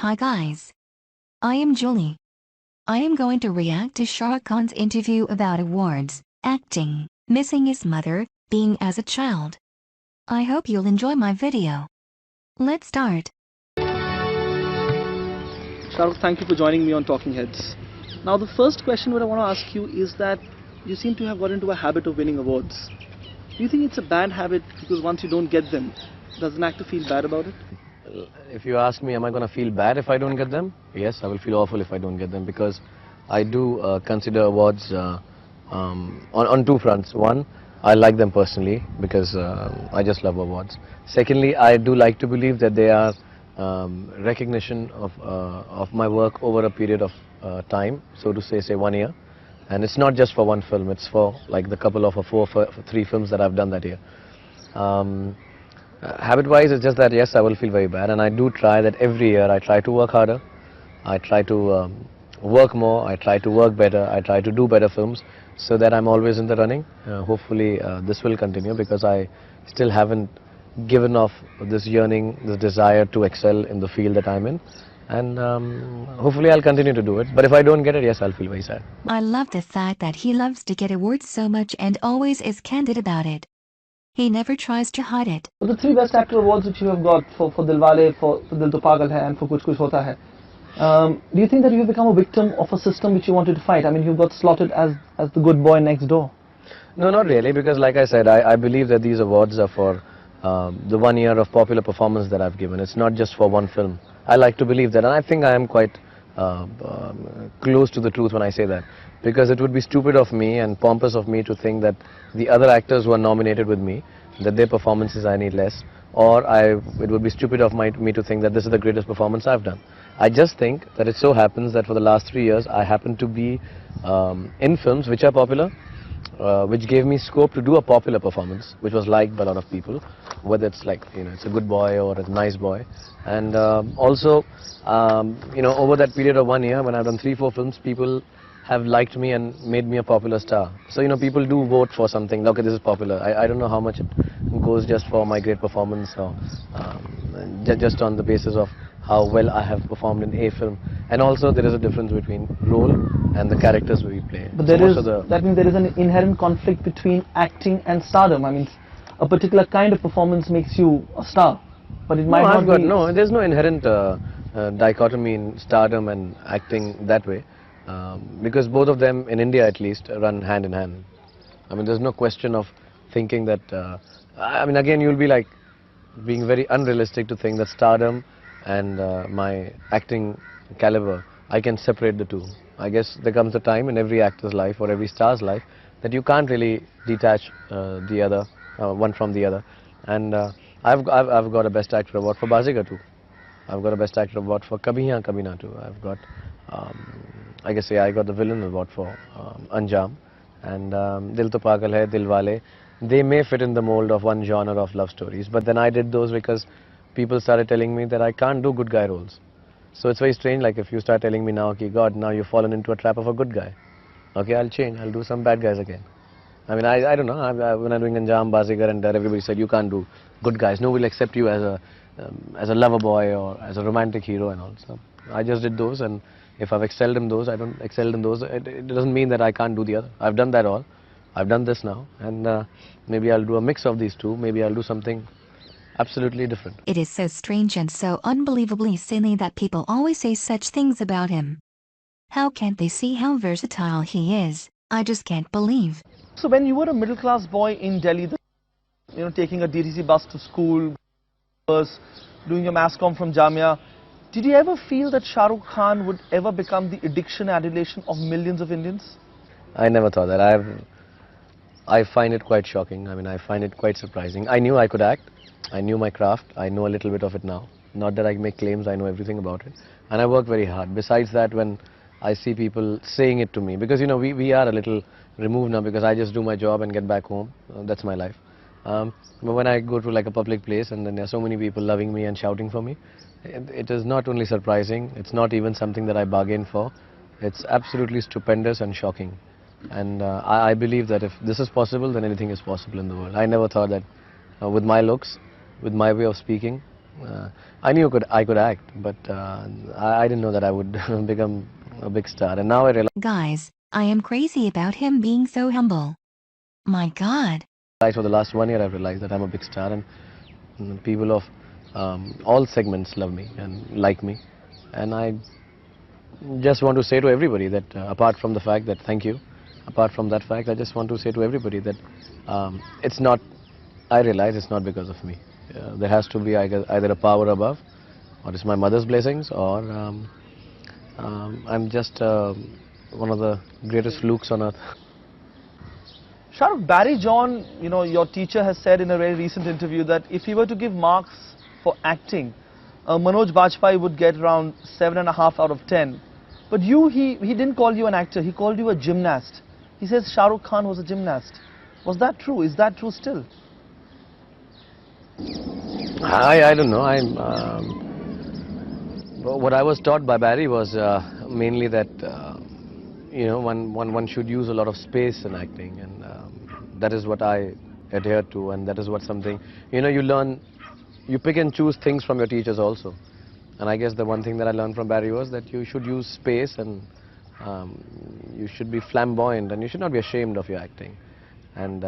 Hi guys. I am Julie. I am going to react to Shah Rukh Khan's interview about awards, acting, missing his mother, being as a child. I hope you'll enjoy my video. Let's start. Shahrukh, thank you for joining me on Talking Heads. Now, the first question what I want to ask you is that you seem to have got into a habit of winning awards. Do you think it's a bad habit because once you don't get them, does an actor feel bad about it? If you ask me, am I going to feel bad if I don't get them? Yes, I will feel awful if I don't get them, because I do consider awards on two fronts. One, I like them personally because I just love awards. Secondly, I do like to believe that they are recognition of my work over a period of time, so to say 1 year. And it's not just for one film, it's for like the couple of three films that I've done that year. Habit-wise, it's just that yes, I will feel very bad, and I do try that every year. I try to work harder, I try to work more, I try to work better, I try to do better films, so that I'm always in the running. Hopefully this will continue, because I still haven't given off this yearning, this desire to excel in the field that I'm in, and hopefully I'll continue to do it. But if I don't get it, yes, I'll feel very sad. I love the fact that he loves to get awards so much and always is candid about it. He never tries to hide it. The three Best Actor awards which you have got for Dilwale, for Dil To Pagal Hai, and for Kuch Kuch Hota Hai, do you think that you have become a victim of a system which you wanted to fight? I mean, you got slotted as the good boy next door. No, not really, because like I said, I believe that these awards are for the 1 year of popular performance that I've given. It's not just for one film. I like to believe that, and I think I am quite close to the truth when I say that, because it would be stupid of me and pompous of me to think that the other actors who are nominated with me, that their performances I need less, or it would be stupid of me to think that this is the greatest performance I've done. I just think that it so happens that for the last 3 years I happen to be in films which are popular, which gave me scope to do a popular performance, which was liked by a lot of people, whether it's like, it's a good boy or a nice boy. And also, over that period of 1 year, when I've done 3-4 films, people have liked me and made me a popular star. So, people do vote for something. Okay, this is popular. I don't know how much it goes just for my great performance, or just on the basis of how well I have performed in a film. And also there is a difference between role and the characters we play. But that means there is an inherent conflict between acting and stardom. I mean, a particular kind of performance makes you a star, but it might not be... No, there's no inherent dichotomy in stardom and acting that way, because both of them, in India at least, run hand in hand. I mean, there's no question of thinking that... I mean, again, you'll be like being very unrealistic to think that stardom and my acting caliber, I can separate the two. I guess there comes a time in every actor's life or every star's life that you can't really detach the other, one from the other. And I've got a Best Actor award for Bazigar too. I've got a Best Actor award for Kabhi Haan Kabhi Na too. I've got, I guess, I got the Villain award for Anjam, and Dil To Pagal Hai, Dilwale. They may fit in the mold of one genre of love stories, but then I did those because people started telling me that I can't do good guy roles. So it's very strange, like if you start telling me now, okay, God, now you've fallen into a trap of a good guy. Okay, I'll change, I'll do some bad guys again. I mean, I don't know, when I'm doing Anjam, Bazigar, and everybody said, you can't do good guys. No one will accept you as a lover boy or as a romantic hero and all. So I just did those, and if I've excelled in those, I don't excel in those. It doesn't mean that I can't do the other. I've done that all. I've done this now, and maybe I'll do a mix of these two. Maybe I'll do something absolutely different. It is so strange and so unbelievably silly that people always say such things about him. How can't they see how versatile he is? I just can't believe. So when you were a middle-class boy in Delhi, taking a DTC bus to school, doing your mass comm from Jamia, did you ever feel that Shah Rukh Khan would ever become the addiction and adulation of millions of Indians? I never thought that. I find it quite shocking. I mean, I find it quite surprising. I knew I could act. I knew my craft. I know a little bit of it now. Not that I make claims, I know everything about it. And I work very hard. Besides that, when I see people saying it to me, because we are a little removed now, because I just do my job and get back home. That's my life. But when I go to like a public place and then there are so many people loving me and shouting for me, it is not only surprising, it's not even something that I bargained for. It's absolutely stupendous and shocking. And I believe that if this is possible, then anything is possible in the world. I never thought that with my looks, with my way of speaking, I knew I could act, but I didn't know that I would become a big star. And now I Guys, I am crazy about him being so humble. My God. realize for the last 1 year I've realized that I'm a big star, and people of all segments love me and like me. And I just want to say to everybody that apart from the fact that thank you, apart from that fact, I just want to say to everybody that it's not, I realize it's not because of me. There has to be either a power above, or it's my mother's blessings, or I'm just one of the greatest flukes on earth. Shahrukh, Barry John, your teacher has said in a very recent interview that if he were to give marks for acting, Manoj Bajpayee would get around 7.5 out of 10. But he didn't call you an actor, he called you a gymnast. He says Shah Rukh Khan was a gymnast. Was that true? Is that true still? I don't know. What I was taught by Barry was mainly that one should use a lot of space in acting, and that is what I adhere to, and that is what something you learn. You pick and choose things from your teachers also, and I guess the one thing that I learned from Barry was that you should use space, and you should be flamboyant, and you should not be ashamed of your acting. And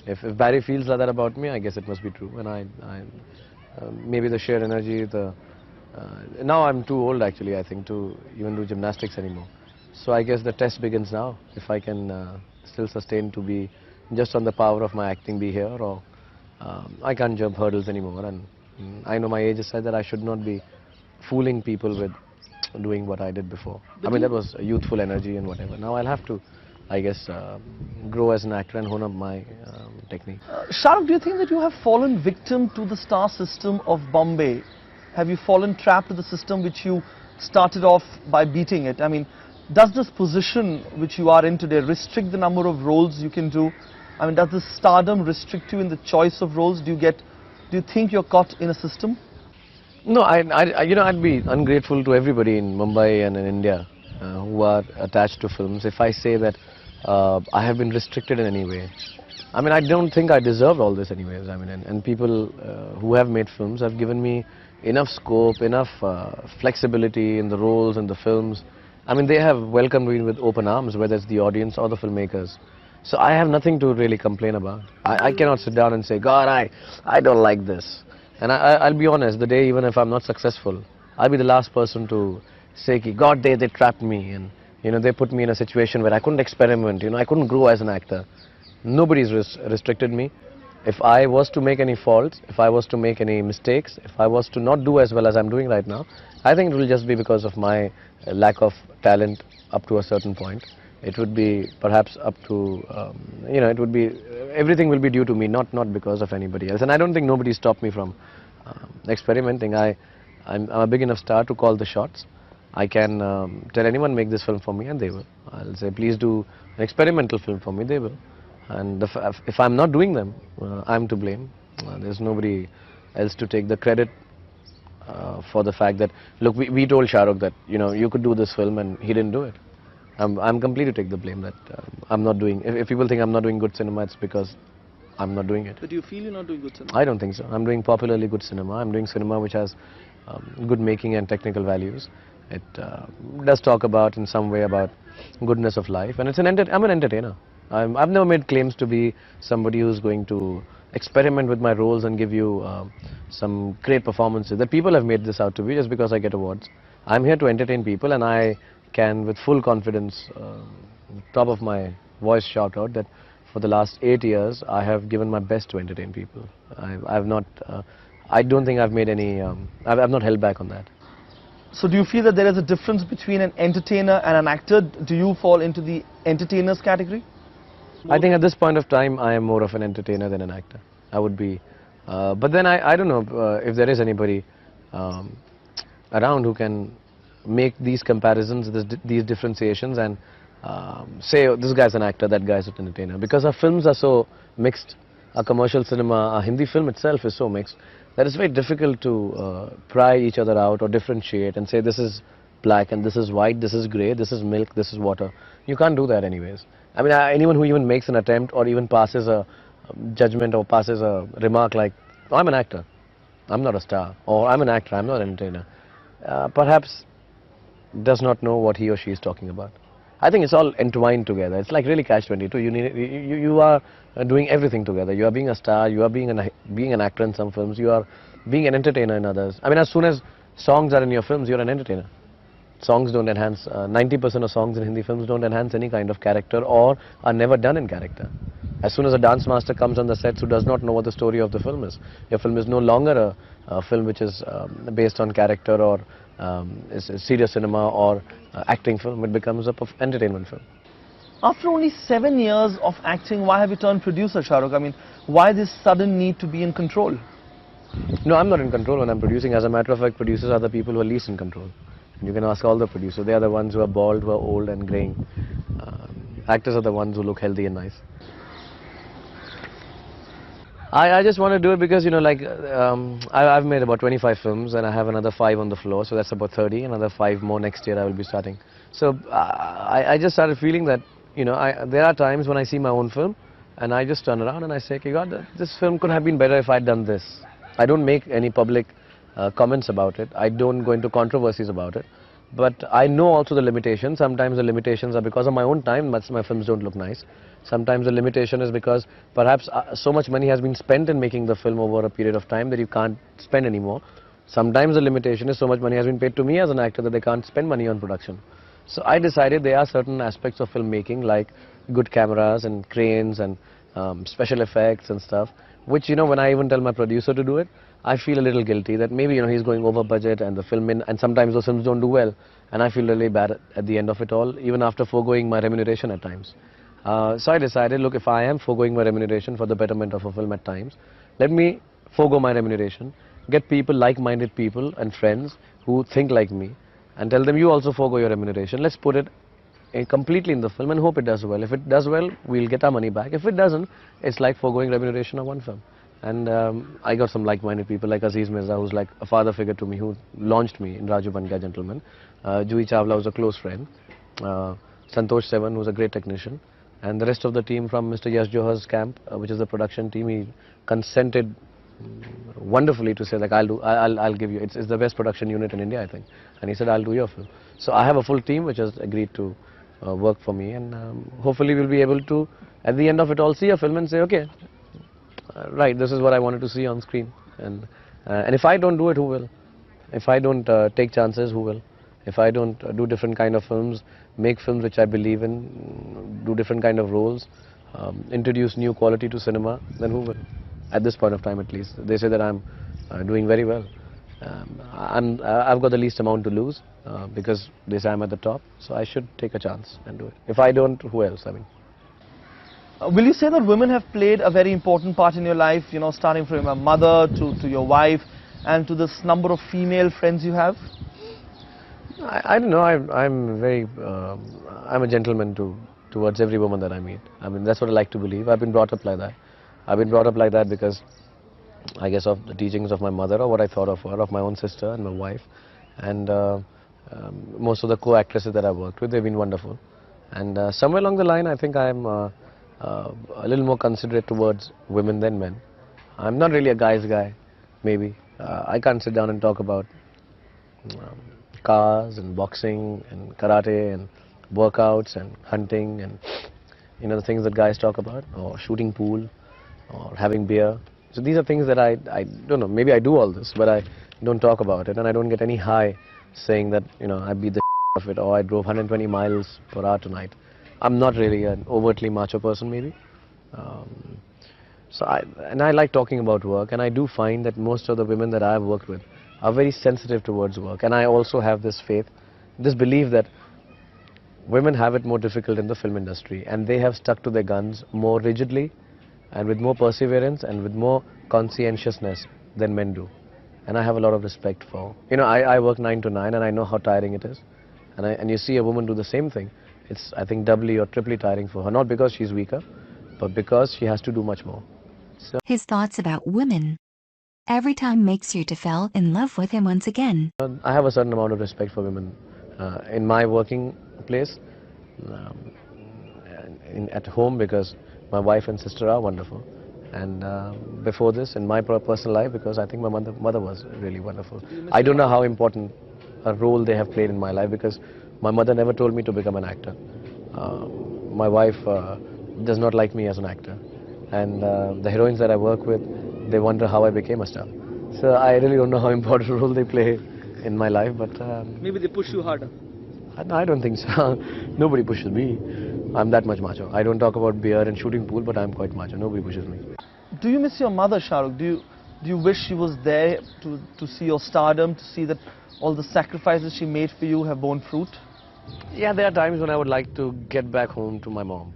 if Barry feels like that about me, I guess it must be true. And maybe the sheer energy, now I'm too old actually, I think, to even do gymnastics anymore. So I guess the test begins now. If I can still sustain to be just on the power of my acting be here, or I can't jump hurdles anymore. And I know my age has said that I should not be fooling people with doing what I did before. I mean, that was youthful energy and whatever. Now I'll have to, I guess, grow as an actor and hone up my technique. Shahrukh, do you think that you have fallen victim to the star system of Bombay? Have you fallen trapped to the system which you started off by beating it? I mean, does this position which you are in today restrict the number of roles you can do? I mean, does this stardom restrict you in the choice of roles? Do you think you're caught in a system? No, I'd be ungrateful to everybody in Mumbai and in India who are attached to films if I say that I have been restricted in any way. I mean, I don't think I deserve all this anyways. I mean, and people who have made films have given me enough scope, enough flexibility in the roles and the films. I mean, they have welcomed me with open arms, whether it's the audience or the filmmakers. So I have nothing to really complain about. I cannot sit down and say, God, I don't like this. And I'll be honest, the day even if I'm not successful, I'll be the last person to say, God, they trapped me, and they put me in a situation where I couldn't experiment, I couldn't grow as an actor. Nobody's restricted me. If I was to make any faults, if I was to make any mistakes, if I was to not do as well as I'm doing right now, I think it will just be because of my lack of talent up to a certain point. It would be perhaps up to, it would be, everything will be due to me, not because of anybody else. And I don't think nobody stopped me from experimenting. I'm a big enough star to call the shots. I can tell anyone make this film for me, and they will. I'll say, please do an experimental film for me, they will. And if I'm not doing them, I'm to blame. There's nobody else to take the credit for the fact that, look, we told Shah Rukh that, you could do this film, and he didn't do it. I'm completely to take the blame that I'm not doing. If people think I'm not doing good cinema, it's because I'm not doing it. But do you feel you're not doing good cinema? I don't think so. I'm doing popularly good cinema. I'm doing cinema which has good making and technical values. It does talk about, in some way, about goodness of life, and I'm an entertainer. I've never made claims to be somebody who's going to experiment with my roles and give you some great performances. That people have made this out to be just because I get awards. I'm here to entertain people, and I can, with full confidence, top of my voice, shout out that for the last 8 years, I have given my best to entertain people. I've not, I don't think I've made any, I've not held back on that. So do you feel that there is a difference between an entertainer and an actor? Do you fall into the entertainers category? I think at this point of time, I am more of an entertainer than an actor. I would be, but then I don't know if there is anybody around who can make these comparisons, these differentiations, and say, oh, this guy's an actor, that guy's an entertainer. Because our films are so mixed, our commercial cinema, our Hindi film itself is so mixed, that it's very difficult to pry each other out or differentiate and say this is black and this is white, this is grey, this is milk, this is water. You can't do that anyways. I mean, anyone who even makes an attempt or even passes a judgment or passes a remark like, oh, I'm an actor. I'm not a star, or I'm an actor, I'm not an entertainer, perhaps does not know what he or she is talking about. I think it's all entwined together. It's like really catch-22. You are doing everything together. You are being a star. You are being an actor in some films. You are being an entertainer in others. I mean, as soon as songs are in your films, you're an entertainer. Songs don't enhance. 90% of songs in Hindi films don't enhance any kind of character or are never done in character. As soon as a dance master comes on the set who does not know what the story of the film is, your film is no longer a film which is based on character or is serious cinema or acting film. It becomes a entertainment film. After only 7 years of acting, why have you turned producer, Shah Rukh? I mean, why this sudden need to be in control? No, I'm not in control when I'm producing. As a matter of fact, producers are the people who are least in control. And you can ask all the producers. They are the ones who are bald, who are old and graying. Actors are the ones who look healthy and nice. I just want to do it because, you know, like, I've made about 25 films and I have another 5 on the floor, so that's about 30. Another 5 more next year I will be starting. So I just started feeling that, you know, there are times when I see my own film and I just turn around and I say, okay, God, this film could have been better if I'd done this. I don't make any public comments about it. I don't go into controversies about it. But I know also the limitations. Sometimes the limitations are because of my own time, but my films don't look nice. Sometimes the limitation is because perhaps so much money has been spent in making the film over a period of time that you can't spend anymore. Sometimes the limitation is so much money has been paid to me as an actor that they can't spend money on production. So I decided there are certain aspects of filmmaking like good cameras and cranes and special effects and stuff, which, you know, when I even tell my producer to do it, I feel a little guilty that maybe, you know, he's going over budget and the film and sometimes those films don't do well, and I feel really bad at the end of it all, even after foregoing my remuneration at times. So I decided, look, if I am foregoing my remuneration for the betterment of a film at times, let me forego my remuneration, get people, like-minded people and friends who think like me, and tell them, you also forego your remuneration. Let's put it completely in the film and hope it does well. If it does well, we'll get our money back. If it doesn't, it's like foregoing remuneration of one film. And I got some like-minded people like Aziz Mirza, who's like a father figure to me, who launched me in Raju Ban Gaya Gentleman. Juhi Chawla was a close friend. Santosh Sevan, who's a great technician. And the rest of the team from Mr. Yash Johar's camp, which is the production team, he consented wonderfully to say, like, I'll give you, it's the best production unit in India, I think. And he said, I'll do your film. So I have a full team which has agreed to work for me, and hopefully we'll be able to, at the end of it all, see a film and say, okay, right, this is what I wanted to see on screen. And if I don't do it, who will? If I don't take chances, who will? If I don't do different kind of films, make films which I believe in, do different kind of roles, introduce new quality to cinema, then who will? At this point of time, at least. They say that I'm doing very well. I've got the least amount to lose because they say I'm at the top, so I should take a chance and do it. If I don't, who else? I mean. Will you say that women have played a very important part in your life, you know, starting from your mother to your wife and to this number of female friends you have? I don't know. I'm very. I'm a gentleman towards every woman that I meet. I mean, that's what I like to believe. I've been brought up like that. I've been brought up like that because I guess of the teachings of my mother or what I thought of her, of my own sister and my wife, and most of the co-actresses that I've worked with, they've been wonderful. And somewhere along the line, I think I'm a little more considerate towards women than men. I'm not really a guy's guy, maybe. I can't sit down and talk about um, cars and boxing and karate and workouts and hunting and, you know, the things that guys talk about, or shooting pool or having beer. So these are things that I don't know, maybe I do all this, but I don't talk about it, and I don't get any high saying that, you know, I beat the of it, or I drove 120 miles per hour tonight. I'm not really an overtly macho person, maybe. Um, and I like talking about work, and I do find that most of the women that I've worked with are very sensitive towards work, and I also have this faith, this belief that women have it more difficult in the film industry, and they have stuck to their guns more rigidly and with more perseverance and with more conscientiousness than men do. And I have a lot of respect for, you know, I work 9 to 9 and I know how tiring it is. And you see a woman do the same thing, it's, I think, doubly or triply tiring for her, not because she's weaker, but because she has to do much more. So His thoughts about women. Every time makes you to fall in love with him once again. I have a certain amount of respect for women in my working place, um, at home, because my wife and sister are wonderful, And before this, in my personal life, because I think my mother was really wonderful. I don't know how important a role they have played in my life, because my mother never told me to become an actor. My wife does not like me as an actor, and the heroines that I work with, they wonder how I became a star. So I really don't know how important a role they play in my life, but Maybe they push you harder. I don't think so. Nobody pushes me. I'm that much macho. I don't talk about beer and shooting pool, but I'm quite macho. Nobody pushes me. Do you miss your mother, Shahrukh? Do you wish she was there to see your stardom, to see that all the sacrifices she made for you have borne fruit? Yeah, there are times when I would like to get back home to my mom.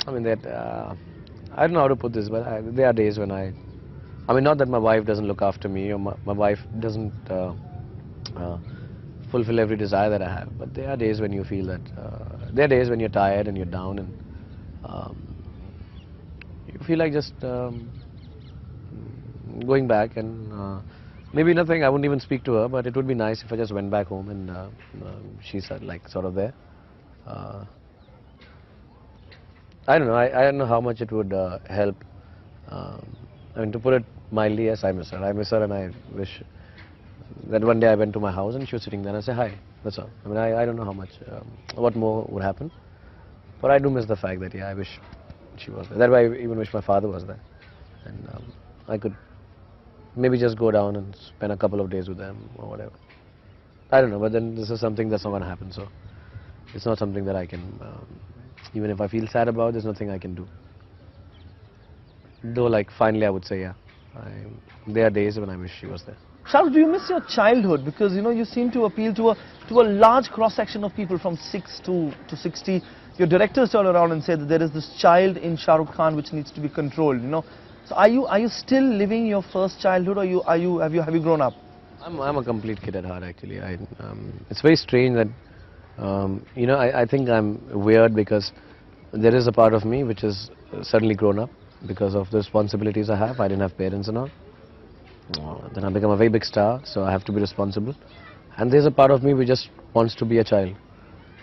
I mean, I don't know how to put this, but there are days when I mean, not that my wife doesn't look after me, or my wife doesn't uh, fulfill every desire that I have, but there are days when you feel that, there are days when you're tired and you're down, and um, you feel like just going back, and maybe nothing, I wouldn't even speak to her, but it would be nice if I just went back home and she's like sort of there. Uh, I don't know. I don't know how much it would help. Um, I mean, to put it mildly, yes, I miss her. I miss her, and I wish that one day I went to my house and she was sitting there and I say hi. That's all. I mean, I don't know how much, what more would happen, but I do miss the fact that, yeah, I wish she was there. That's why I even wish my father was there, and I could maybe just go down and spend a couple of days with them or whatever. I don't know, but then this is something that's not going to happen, so it's not something that I can. Even if I feel sad about, there's nothing I can do. Though, like, finally I would say, yeah, there are days when I wish she was there. Shahrukh, do you miss your childhood? Because you seem to appeal to a large cross section of people from 6 to 60. Your directors turn around and say that there is this child in Shah Rukh Khan which needs to be controlled. So are you still living your first childhood, or have you grown up? I'm a complete kid at heart, actually. It's very strange that I think I'm weird because there is a part of me which is suddenly grown up because of the responsibilities I have. I didn't have parents and all. Then I become a very big star, so I have to be responsible. And there's a part of me which just wants to be a child.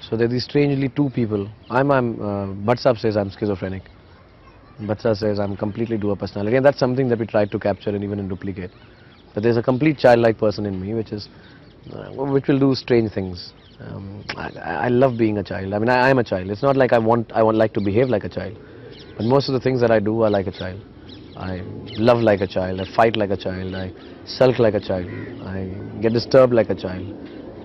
So there are these strangely two people. Bhatt says I'm schizophrenic. Bhatt says I'm completely dual personality, and that's something that we tried to capture and even in duplicate. But there's a complete childlike person in me, which will do strange things. I love being a child. I mean, I am a child. It's not like I like to behave like a child, but most of the things that I do are like a child. I love like a child. I fight like a child. I sulk like a child. I get disturbed like a child.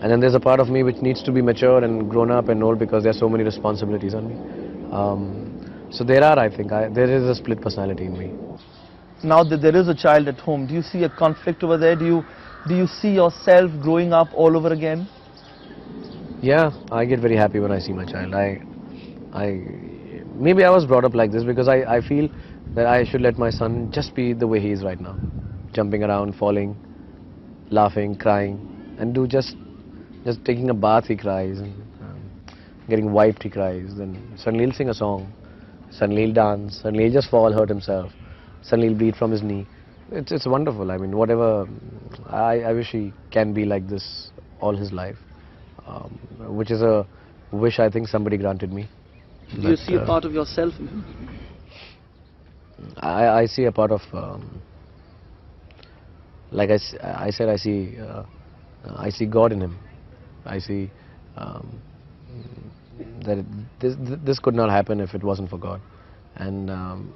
And then there's a part of me which needs to be mature and grown up and old because there's so many responsibilities on me. So I think there is a split personality in me. Now that there is a child at home, do you see a conflict over there? Do you see yourself growing up all over again? Yeah, I get very happy when I see my child. Maybe I was brought up like this because I feel that I should let my son just be the way he is right now, jumping around, falling, laughing, crying, and just taking a bath he cries, and getting wiped he cries. Then suddenly he'll sing a song, suddenly he'll dance, suddenly he'll just fall, hurt himself, suddenly he'll bleed from his knee. It's wonderful. I mean, whatever. I wish he can be like this all his life, which is a wish I think somebody granted me. Do you see a part of yourself in him? I see a part of, like I said, I see God in him. I see that this could not happen if it wasn't for God. And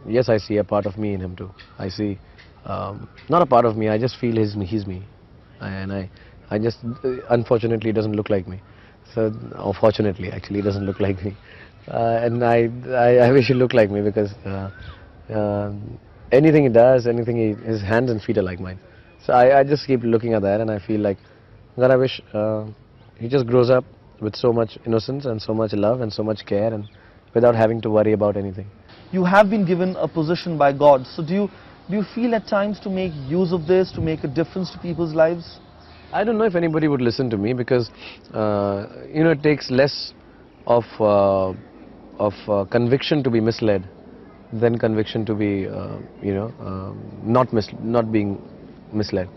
yes, I see a part of me in him too. I see, not a part of me, I just feel he's me. And I just, unfortunately, it doesn't look like me. So, or fortunately, actually, it doesn't look like me. And I wish he looked like me because anything he does, his hands and feet are like mine. So I just keep looking at that and I feel like, God, I wish he just grows up with so much innocence and so much love and so much care and without having to worry about anything. You have been given a position by God. So do you feel at times to make use of this, to make a difference to people's lives? I don't know if anybody would listen to me because, it takes less of conviction to be misled than conviction to be, not being misled.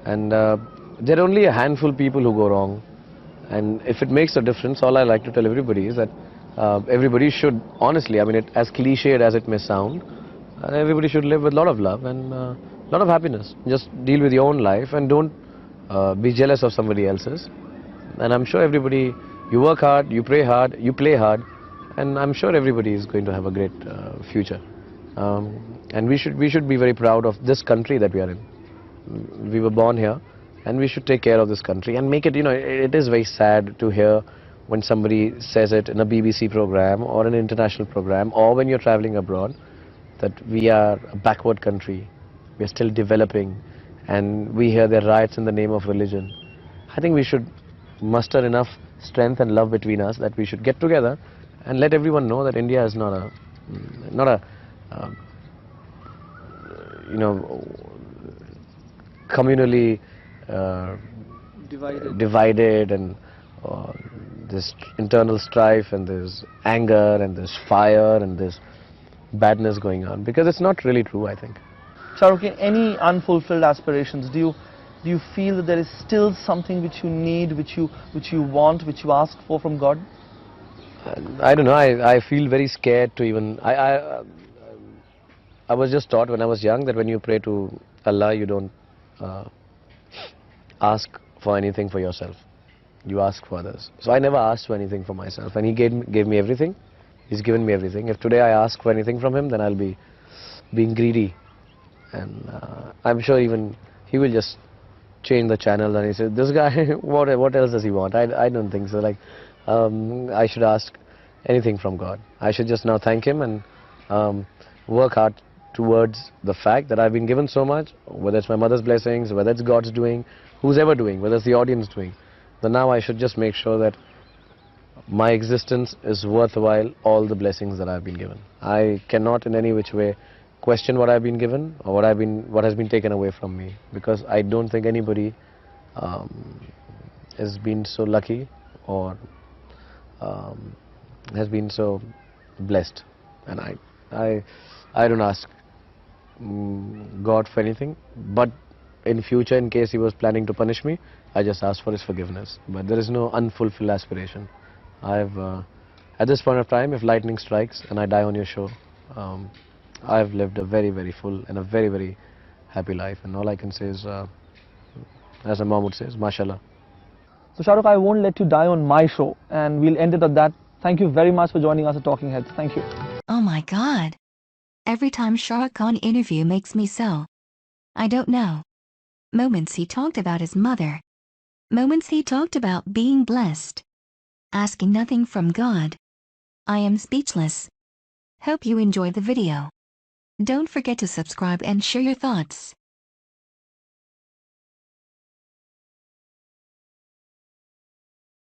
And there are only a handful of people who go wrong. And if it makes a difference, all I like to tell everybody is that everybody should, honestly, I mean, as cliched as it may sound, Everybody should live with a lot of love and a lot of happiness. Just deal with your own life and don't be jealous of somebody else's. And I'm sure everybody, you work hard, you pray hard, you play hard, and I'm sure everybody is going to have a great future. And we should be very proud of this country that we are in. We were born here, and we should take care of this country and make it. It is very sad to hear when somebody says it in a BBC program or an international program, or when you're traveling abroad, that we are a backward country, we are still developing, and we hear their riots in the name of religion. I think we should muster enough strength and love between us that we should get together and let everyone know that India is not a uh, you know communally divided and this internal strife and this anger and this fire and this badness going on, because it's not really true, I think. Shah Rukh, any unfulfilled aspirations? Do you feel that there is still something which you need, which you want, which you ask for from God? I don't know. I feel very scared to even. I was just taught when I was young that when you pray to Allah, you don't uh, ask for anything for yourself. You ask for others. So I never asked for anything for myself, and He gave me everything. He's given me everything. If today I ask for anything from Him, then I'll be being greedy, and I'm sure even He will just change the channel. And He said, "This guy, what else does he want?" I don't think so. Like, I should ask anything from God. I should just now thank Him and work hard towards the fact that I've been given so much, whether it's my mother's blessings, whether it's God's doing, who's ever doing, whether it's the audience doing. Then now I should just make sure that my existence is worthwhile all the blessings that I've been given. I cannot in any which way question what I've been given or what has been taken away from me, because I don't think anybody has been so lucky or has been so blessed. And I don't ask God for anything, but in future, in case He was planning to punish me, I just ask for His forgiveness. But there is no unfulfilled aspiration. At this point of time, if lightning strikes and I die on your show, I've lived a very, very full and a very, very happy life. And all I can say is, as a mom would say, is mashallah. So Shah Rukh, I won't let you die on my show, and we'll end it at that. Thank you very much for joining us at Talking Heads. Thank you. Oh my God. Every time Shah Rukh Khan interview makes me so. I don't know. Moments he talked about his mother. Moments he talked about being blessed. Asking nothing from God. I am speechless. Hope you enjoyed the video. Don't forget to subscribe and share your thoughts.